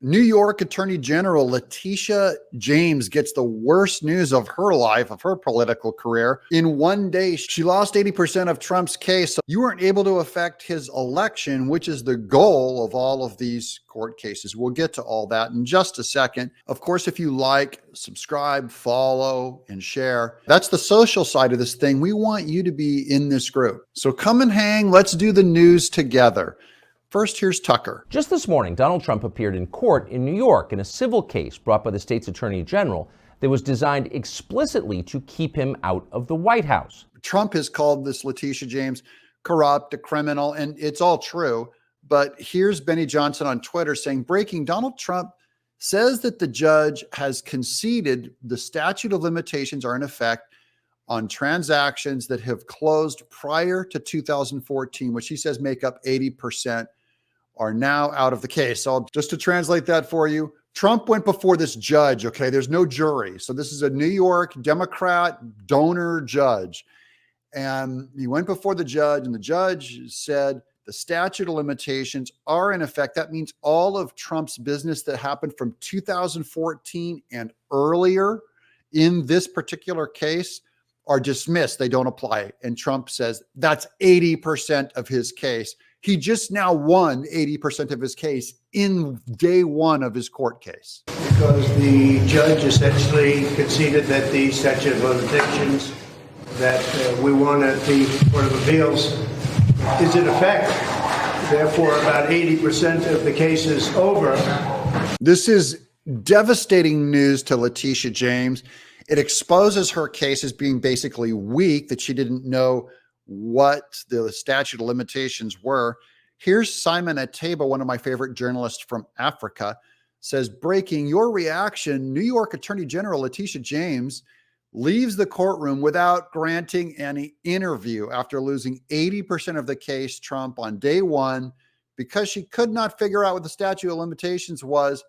New York Attorney General Letitia James gets the worst news of her life, of her political career. In one day, she lost 80% of Trump's case. So you weren't able to affect his election, which is the goal of all of these court cases. We'll get to all that in just a second. Of course, if you like, subscribe, follow, and share, that's the social side of this thing. We want you to be in this group. So come and hang. Let's do the news together. First, here's Tucker. Just this morning, Donald Trump appeared in court in New York in a civil case brought by the state's attorney general that was designed explicitly to keep him out of the White House. Trump has called this Letitia James corrupt, a criminal, and it's all true. But here's Benny Johnson on Twitter saying, breaking, Donald Trump says that the judge has conceded the statute of limitations are in effect on transactions that have closed prior to 2014, which he says make up 80%. Are now out of the case. So just to translate that for you, Trump went before this judge, okay? There's no jury. So this is a New York Democrat donor judge. And he went before the judge, and the judge said the statute of limitations are in effect. That means all of Trump's business that happened from 2014 and earlier in this particular case are dismissed. They don't apply. And Trump says that's 80% of his case. He just now won 80% of his case in day one of his court case. Because the judge essentially conceded that the statute of limitations that we won at the Court of Appeals is in effect. Therefore, about 80% of the case is over. This is devastating news to Letitia James. It exposes her case as being basically weak, that she didn't know what the statute of limitations were. Here's Simon Ateba, one of my favorite journalists from Africa, says, breaking, your reaction, New York Attorney General Letitia James leaves the courtroom without granting any interview after losing 80% of the case, Trump, on day one, because she could not figure out what the statute of limitations was.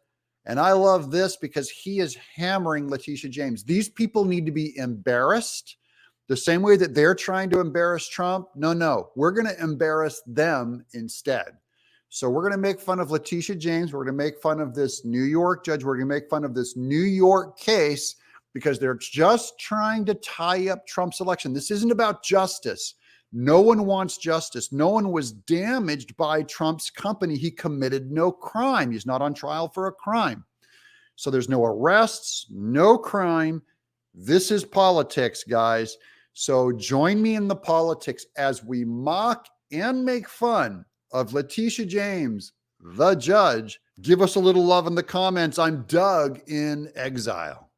And I love this because he is hammering Letitia James. These people need to be embarrassed. The same way that they're trying to embarrass Trump. No, we're going to embarrass them instead. So we're going to make fun of Letitia James. We're going to make fun of this New York judge. We're going to make fun of this New York case because they're just trying to tie up Trump's election. This isn't about justice. No one wants justice. No one was damaged by Trump's company. He committed no crime. He's not on trial for a crime. So there's no arrests, no crime. This is politics, guys. So join me in the politics as we mock and make fun of Letitia James, the judge. Give us a little love in the comments. I'm Doug in Exile.